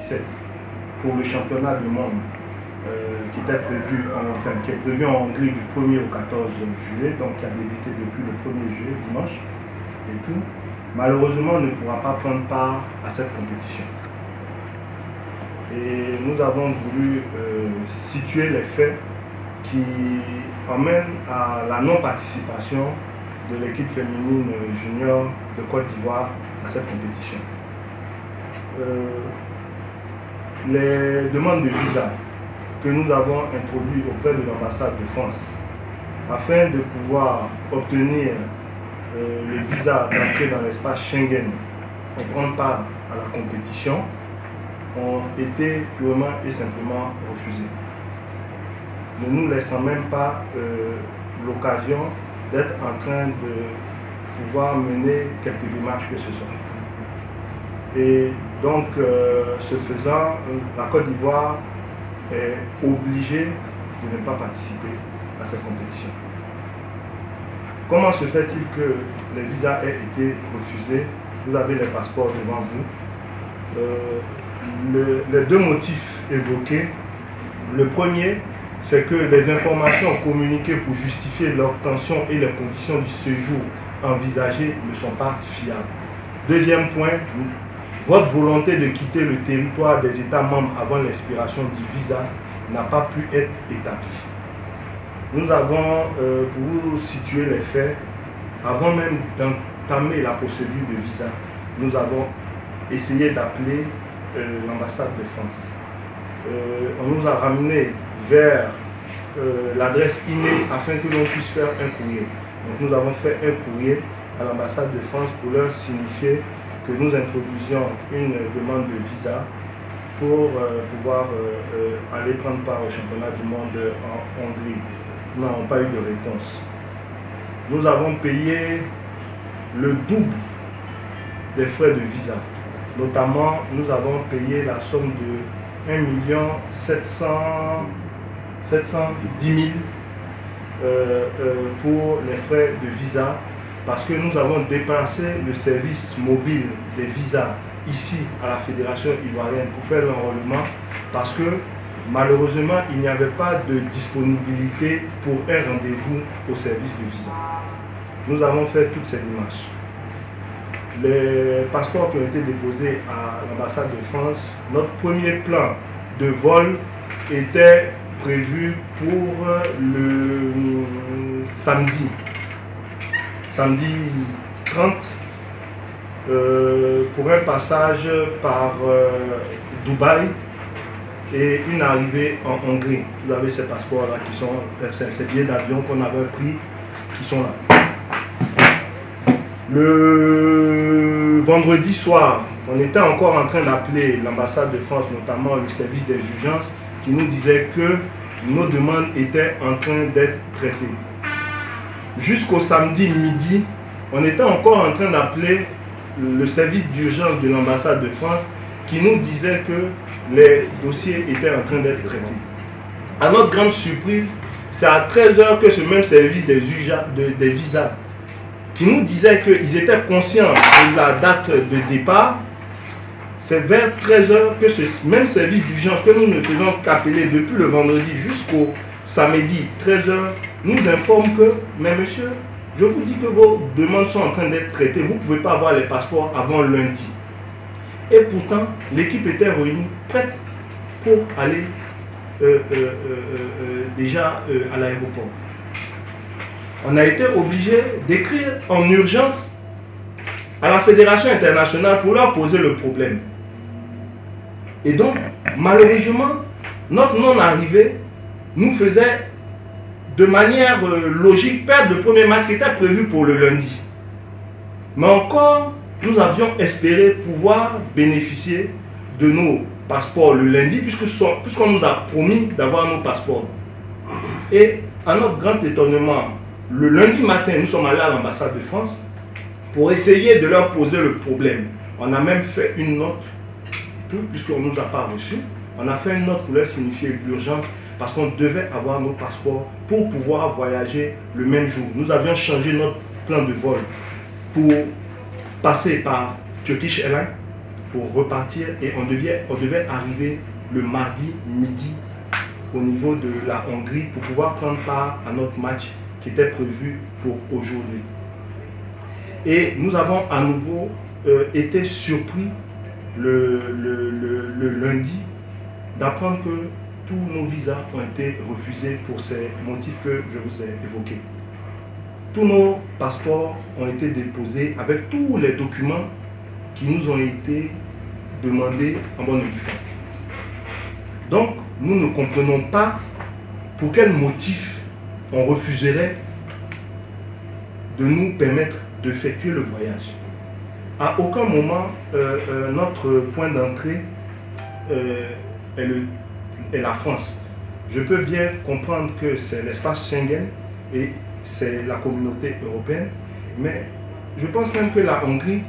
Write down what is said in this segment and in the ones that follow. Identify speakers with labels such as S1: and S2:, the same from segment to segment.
S1: 2017 pour le championnat du monde qui était prévu, qui est prévu en Hongrie du 1er au 14 juillet, donc qui a débuté depuis le 1er juillet, dimanche, et tout, malheureusement ne pourra pas prendre part à cette compétition. Et nous avons voulu situer les faits qui emmènent à la non-participation de l'équipe féminine junior de Côte d'Ivoire à cette compétition. Les demandes de visa que nous avons introduites auprès de l'ambassade de France afin de pouvoir obtenir le visa d'entrer dans l'espace Schengen pour prendre part à la compétition ont été purement et simplement refusées, ne nous laissant même pas l'occasion d'être en train de pouvoir mener quelques démarches que ce soit. Et donc, ce faisant, la Côte d'Ivoire est obligée de ne pas participer à cette compétition. Comment se fait-il que les visas aient été refusés? Vous avez les passeports devant vous. Les deux motifs évoqués, le premier, c'est que les informations communiquées pour justifier l'obtention et les conditions du séjour envisagées ne sont pas fiables. Deuxième point, votre volonté de quitter le territoire des États membres avant l'expiration du visa n'a pas pu être établie. Nous avons, pour vous situer les faits, avant même d'entamer la procédure de visa, nous avons essayé d'appeler l'ambassade de France. On nous a ramené vers l'adresse email afin que l'on puisse faire un courrier. Donc nous avons fait un courrier à l'ambassade de France pour leur signifier que nous introduisions une demande de visa pour pouvoir aller prendre part au championnat du monde en Hongrie. Nous n'avons pas eu de réponse. Nous avons payé le double des frais de visa. Notamment, nous avons payé la somme de 1 710 000 pour les frais de visa, parce que nous avons dépassé le service mobile des visas ici à la Fédération ivoirienne pour faire l'enrôlement, parce que malheureusement il n'y avait pas de disponibilité pour un rendez-vous au service de visa. Nous avons fait toutes ces démarches. Les passeports qui ont été déposés à l'ambassade de France, notre premier plan de vol était prévu pour le samedi 30, pour un passage par Dubaï et une arrivée en Hongrie. Vous avez ces passeports là qui sont, ces billets d'avion qu'on avait pris, qui sont là. Le vendredi soir, on était encore en train d'appeler l'ambassade de France, notamment le service des urgences, qui nous disait que nos demandes étaient en train d'être traitées. Jusqu'au samedi midi, on était encore en train d'appeler le service d'urgence de l'ambassade de France, qui nous disait que les dossiers étaient en train d'être traités. À notre grande surprise, c'est à 13 h que ce même service des visas, qui nous disait qu'ils étaient conscients de la date de départ, c'est vers 13 h que ce même service d'urgence que nous ne faisons qu'appeler depuis le vendredi jusqu'au samedi 13 h nous informe que, mais monsieur, je vous dis que vos demandes sont en train d'être traitées, vous ne pouvez pas avoir les passeports avant lundi. Et pourtant, l'équipe était réunie, prête pour aller déjà à l'aéroport. On a été obligé d'écrire en urgence à la Fédération internationale pour leur poser le problème. Et donc, malheureusement, notre non-arrivée nous faisait de manière logique perdre le premier match qui était prévu pour le lundi. Mais encore, nous avions espéré pouvoir bénéficier de nos passeports le lundi, puisqu'on nous a promis d'avoir nos passeports. Et à notre grand étonnement, le lundi matin, nous sommes allés à l'ambassade de France pour essayer de leur poser le problème. On a même fait une note, puisqu'on ne nous a pas reçus, on a fait une note pour leur signifier l'urgence, parce qu'on devait avoir nos passeports pour pouvoir voyager le même jour. Nous avions changé notre plan de vol pour passer par Turkish Airlines pour repartir et on devait arriver le mardi midi au niveau de la Hongrie pour pouvoir prendre part à notre match qui était prévu pour aujourd'hui. Et nous avons à nouveau été surpris le lundi d'apprendre que tous nos visas ont été refusés pour ces motifs que je vous ai évoqués. Tous nos passeports ont été déposés avec tous les documents qui nous ont été demandés en bonne et due forme. Donc, nous ne comprenons pas pour quel motif on refuserait de nous permettre d'effectuer le voyage. À aucun moment, notre point d'entrée est la France. Je peux bien comprendre que c'est l'espace Schengen et c'est la communauté européenne, mais je pense même que la Hongrie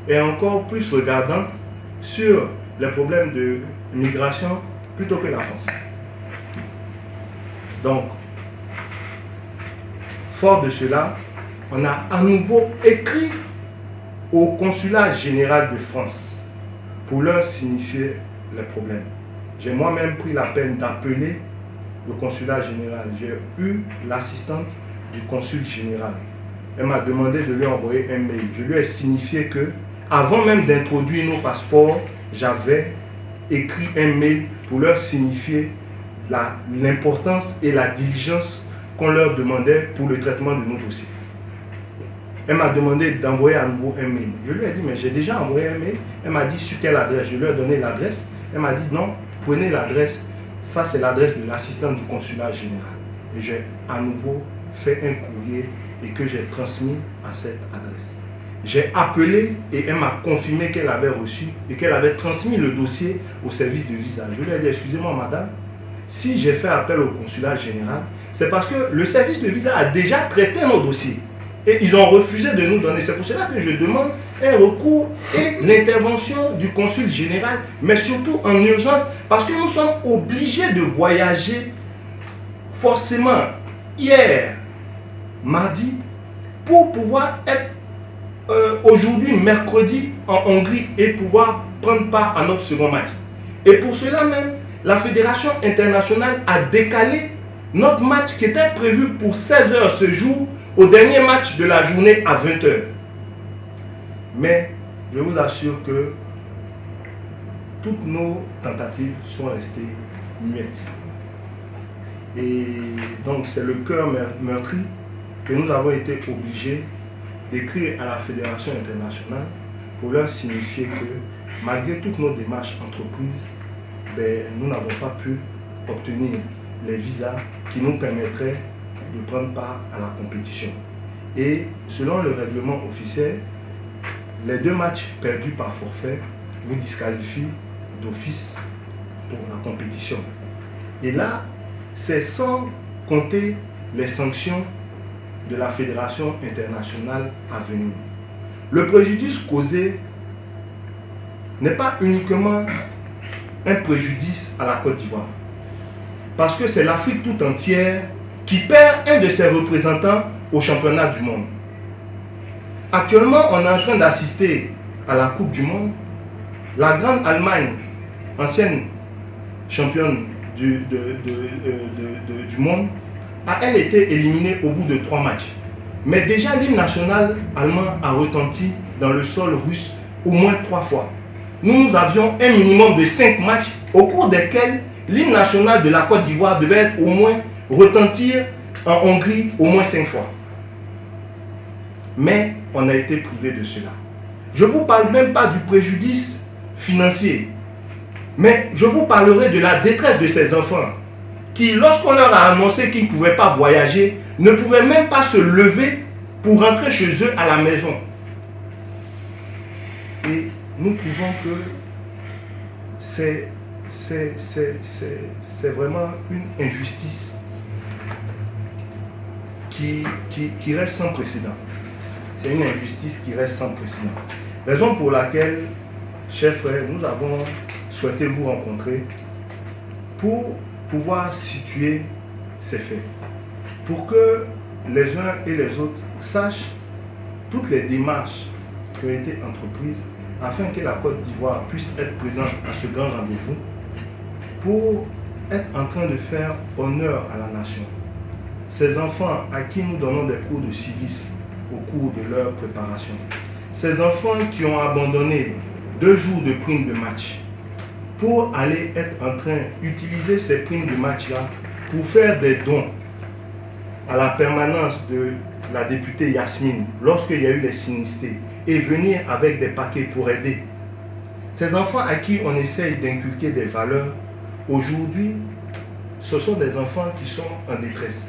S1: est encore plus regardante sur les problèmes de migration plutôt que la France. Donc, fort de cela, on a à nouveau écrit au consulat général de France pour leur signifier les problèmes. J'ai moi-même pris la peine d'appeler le consulat général. J'ai eu l'assistante du consul général. Elle m'a demandé de lui envoyer un mail. Je lui ai signifié que, avant même d'introduire nos passeports, j'avais écrit un mail pour leur signifier l'importance et la diligence qu'on leur demandait pour le traitement de nos dossiers. Elle m'a demandé d'envoyer à nouveau un mail. Je lui ai dit, mais j'ai déjà envoyé un mail. Elle m'a dit, sur quelle adresse? Je lui ai donné l'adresse. Elle m'a dit, non, prenez l'adresse. Ça, c'est l'adresse de l'assistant du consulat général. Et j'ai à nouveau fait un courrier et que j'ai transmis à cette adresse. J'ai appelé et elle m'a confirmé qu'elle avait reçu et qu'elle avait transmis le dossier au service de visa. Je lui ai dit, excusez-moi madame, si j'ai fait appel au consulat général, c'est parce que le service de visa a déjà traité nos dossiers. Et ils ont refusé de nous donner. C'est pour cela que je demande un recours et l'intervention du consul général, mais surtout en urgence, parce que nous sommes obligés de voyager forcément hier, mardi, pour pouvoir être aujourd'hui, mercredi, en Hongrie et pouvoir prendre part à notre second match. Et pour cela même, la Fédération internationale a décalé notre match qui était prévu pour 16 h ce jour au dernier match de la journée à 20 h. Mais je vous assure que toutes nos tentatives sont restées muettes. Et donc c'est le cœur meurtri que nous avons été obligés d'écrire à la Fédération internationale pour leur signifier que malgré toutes nos démarches entreprises, nous n'avons pas pu obtenir les visas qui nous permettraient de prendre part à la compétition. Et selon le règlement officiel, les 2 matchs perdus par forfait vous disqualifient d'office pour la compétition. Et là, c'est sans compter les sanctions de la Fédération internationale à venir. Le préjudice causé n'est pas uniquement un préjudice à la Côte d'Ivoire, parce que c'est l'Afrique tout entière qui perd un de ses représentants au championnat du monde. Actuellement, on est en train d'assister à la Coupe du Monde. La grande Allemagne, ancienne championne du monde, a elle été éliminée au bout de 3 matchs. Mais déjà l'hymne national allemand a retenti dans le sol russe au moins 3 fois. Nous avions un minimum de 5 matchs au cours desquels l'hymne national de la Côte d'Ivoire devait être au moins retentir en Hongrie au moins 5 fois. Mais on a été privé de cela. Je ne vous parle même pas du préjudice financier, mais je vous parlerai de la détresse de ces enfants qui, lorsqu'on leur a annoncé qu'ils ne pouvaient pas voyager, ne pouvaient même pas se lever pour rentrer chez eux à la maison. Et nous trouvons que c'est vraiment une injustice qui reste sans précédent. C'est une injustice qui reste sans précédent. Raison pour laquelle, chers frères, nous avons souhaité vous rencontrer pour pouvoir situer ces faits, pour que les uns et les autres sachent toutes les démarches qui ont été entreprises afin que la Côte d'Ivoire puisse être présente à ce grand rendez-vous pour être en train de faire honneur à la nation. Ces enfants à qui nous donnons des cours de civisme au cours de leur préparation. Ces enfants qui ont abandonné 2 jours de primes de match pour aller être en train d'utiliser ces primes de match-là pour faire des dons à la permanence de la députée Yasmine lorsqu'il y a eu les sinistrés et venir avec des paquets pour aider. Ces enfants à qui on essaye d'inculquer des valeurs, aujourd'hui, ce sont des enfants qui sont en détresse.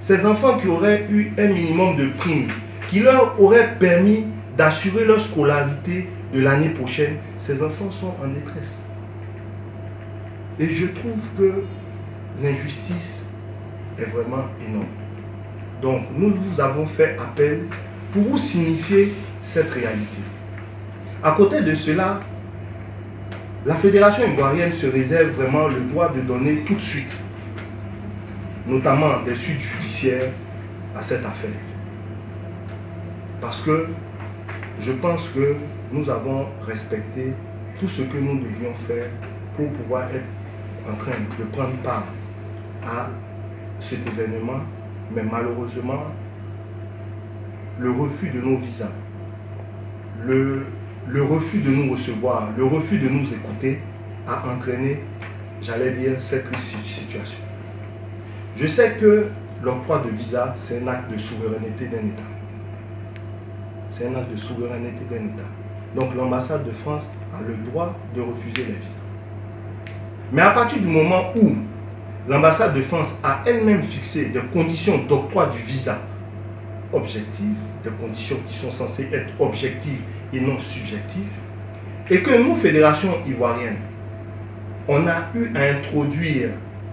S1: Ces enfants qui auraient eu un minimum de primes, qui leur auraient permis d'assurer leur scolarité de l'année prochaine, ces enfants sont en détresse. Et je trouve que l'injustice est vraiment énorme. Donc, nous vous avons fait appel pour vous signifier cette réalité. À côté de cela, la Fédération ivoirienne se réserve vraiment le droit de donner tout de suite, notamment des suites judiciaires à cette affaire. Parce que je pense que nous avons respecté tout ce que nous devions faire pour pouvoir être en train de prendre part à cet événement, mais malheureusement, le refus de nos visas, le refus de nous recevoir, le refus de nous écouter a entraîné, j'allais dire, cette situation. Je sais que l'octroi de visa, c'est un acte de souveraineté d'un État. C'est un acte de souveraineté d'un État. Donc l'ambassade de France a le droit de refuser les visas. Mais à partir du moment où l'ambassade de France a elle-même fixé des conditions d'octroi du visa objectives, des conditions qui sont censées être objectives et non subjectives, et que nous, Fédération ivoirienne, on a eu à introduire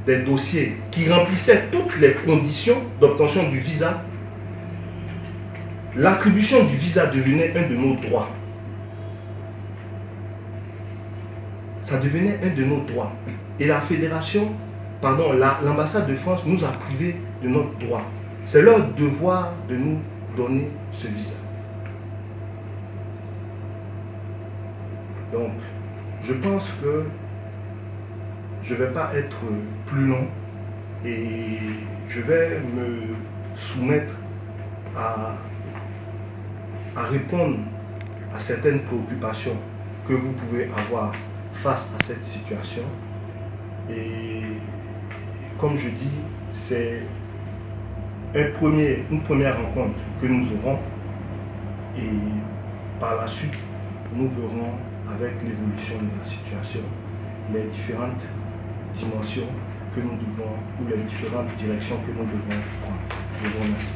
S1: des dossiers qui remplissaient toutes les conditions d'obtention du visa, l'attribution du visa devenait un de nos droits. Ça devenait un de nos droits. Et la fédération, pardon, l'ambassade de France nous a privés de notre droit. C'est leur devoir de nous donner ce visa. Donc, je pense que je ne vais pas être plus long et je vais me soumettre à répondre à certaines préoccupations que vous pouvez avoir face à cette situation. Et comme je dis, c'est une première rencontre que nous aurons et par la suite, nous verrons avec l'évolution de la situation les différentes dimensions que nous devons ou les différentes directions que nous devons prendre. Je vous remercie.